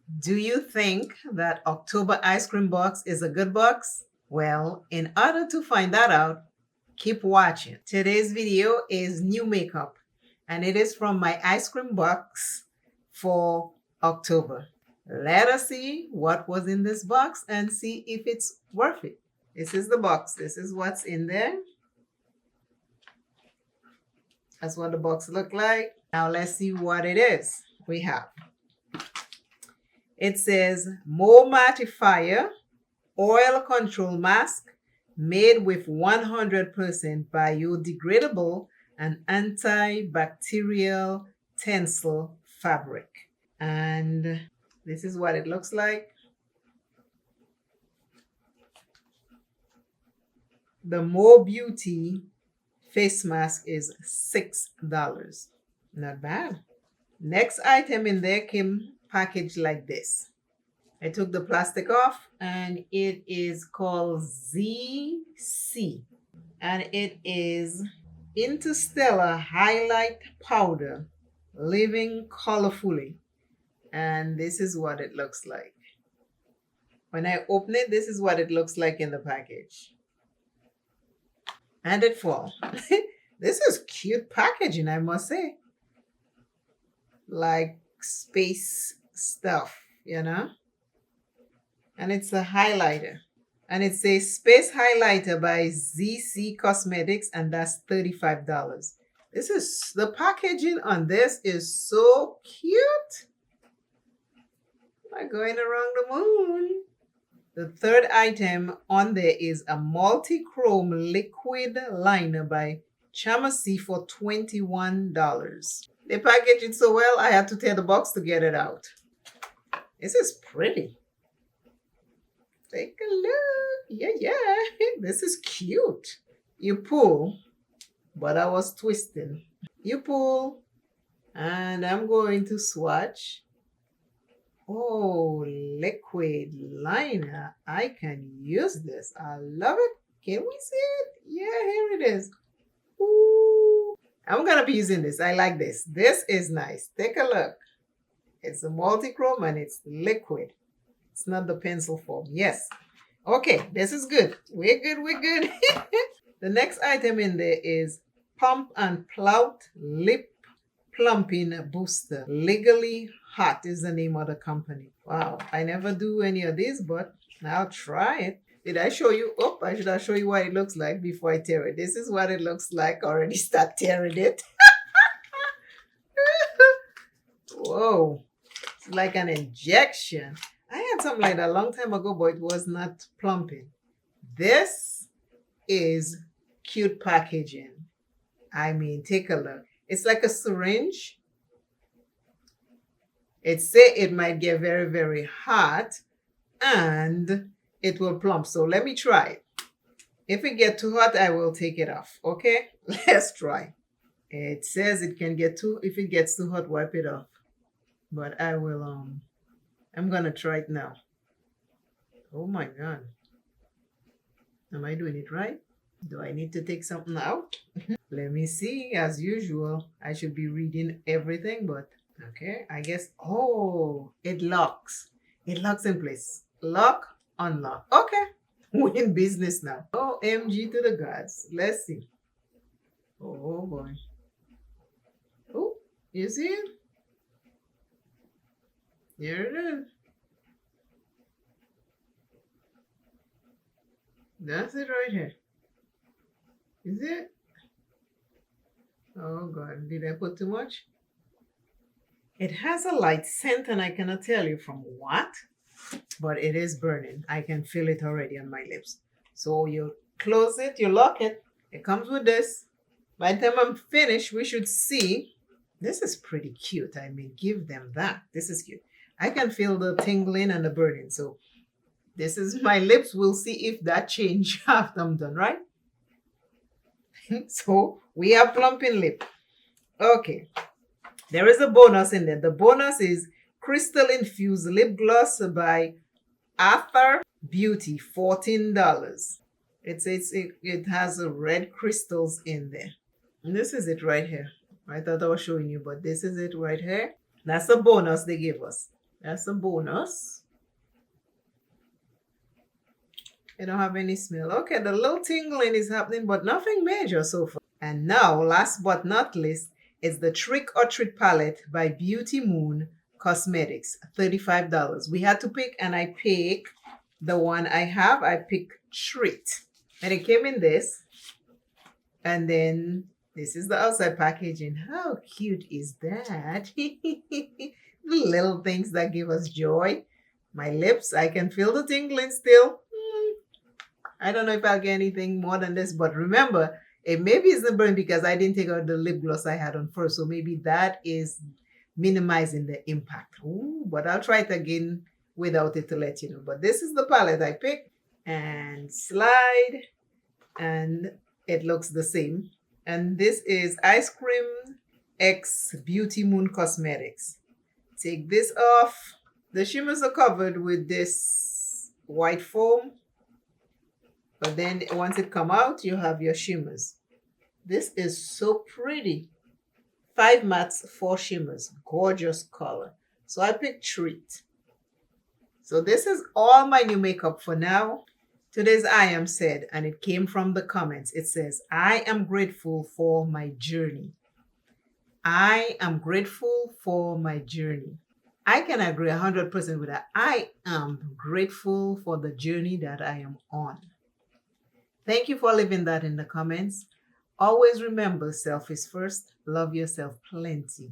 Do you think that October ice cream box is a good box? Well, in order to find that out, keep watching. Today's video is new makeup, and it is from my ice cream box for October. Let us see what was in this box and see if it's worth it. This is the box. This is what's in there. That's what the box looked like. Now let's see what it is we have. It says Mo Mattifier Oil Control Mask made with 100% biodegradable and antibacterial tencel fabric. And this is what it looks like. The Mo Beauty face mask is $6. Not bad. Next item in there came packaged like this. I took the plastic off and it is called ZC. And it is Interstellar Highlight Powder, Living Colorfully. And this is what it looks like. When I open it, this is what it looks like in the package. And it falls. This is cute packaging, I must say. Like space stuff, you know? And it's a highlighter. And it says Space Highlighter by ZC Cosmetics, and that's $35. This is, the packaging on this is so cute. Like going around the moon. The third item on there is a multi-chrome liquid liner by Chamasi for $21. They package it so well, I had to tear the box to get it out. This is pretty. Take a look. Yeah. This is cute. You pull, but I was twisting. You pull, and I'm going to swatch. Oh, liquid liner. I can use this. I love it. Can we see it? Yeah, here it is. Ooh. I'm going to be using this. I like this. This is nice. Take a look. It's a multi-chrome and it's liquid. It's not the pencil form. Yes. Okay, this is good. We're good. The next item in there is Pump and Plout Lip Plumping Booster. Legally Hot is the name of the company. Wow, I never do any of these, but I'll try it. Did I show you? Oh, I should have shown you what it looks like before I tear it. This is what it looks like. Already start tearing it. Whoa, it's like an injection. I had something like that a long time ago, but it was not plumping. This is cute packaging. I mean, take a look. It's like a syringe. It say it might get very, very hot and it will plump. So let me try it. If it gets too hot, I will take it off. Okay, let's try. It says it can get too, if it gets too hot, wipe it off. But I will, I'm gonna try it now. Oh my God. Am I doing it right? Do I need to take something out? Let me see. As usual, I should be reading everything, but okay, I guess. Oh, it locks. It locks in place. Lock, unlock. Okay, we're in business now. OMG to the gods. Let's see. Oh boy. Oh, you see it? Here it is. That's it right here. Is it? Oh God, did I put too much? It has a light scent and I cannot tell you from what, but it is burning. I can feel it already on my lips. So you close it, you lock it. It comes with this. By the time I'm finished, we should see. This is pretty cute. I mean, give them that. This is cute. I can feel the tingling and the burning. So this is my lips. We'll see if that change after I'm done, right? So we have plumping lip. Okay. There is a bonus in there. The bonus is Crystal Infused Lip Gloss by Arthur Beauty, $14. It has red crystals in there. And this is it right here. I thought I was showing you, but this is it right here. That's the bonus they gave us. That's a bonus. You don't have any smell. Okay, the little tingling is happening, but nothing major so far. And now, last but not least, is the Trick or Treat palette by Beauty Moon Cosmetics, $35. We had to pick, and I picked the one I have. I picked Treat. And it came in this. And then this is the outside packaging. How cute is that? The little things that give us joy. My lips, I can feel the tingling still. I don't know if I'll get anything more than this, but remember, it maybe isn't burnt because I didn't take out the lip gloss I had on first. So maybe that is minimizing the impact. Ooh, but I'll try it again without it to let you know. But this is the palette I picked. And slide. And it looks the same. And this is Ice Cream X Beauty Moon Cosmetics. Take this off. The shimmers are covered with this white foam. But then once it come out, you have your shimmers. This is so pretty. 5 mattes, 4 shimmers. Gorgeous color. So I picked Treat. So this is all my new makeup for now. Today's I am said, and it came from the comments. It says, I am grateful for my journey. I am grateful for my journey. I can agree 100% with that. I am grateful for the journey that I am on. Thank you for leaving that in the comments. Always remember, self is first. Love yourself plenty.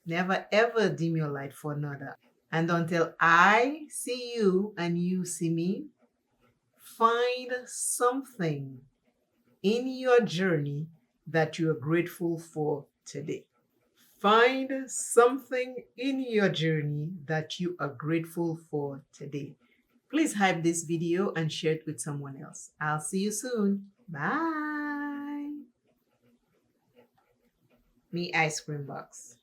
Never ever dim your light for another. And until I see you and you see me, find something in your journey that you are grateful for today. Find something in your journey that you are grateful for today. Please hype this video and share it with someone else. I'll see you soon. Bye. Me ice cream box.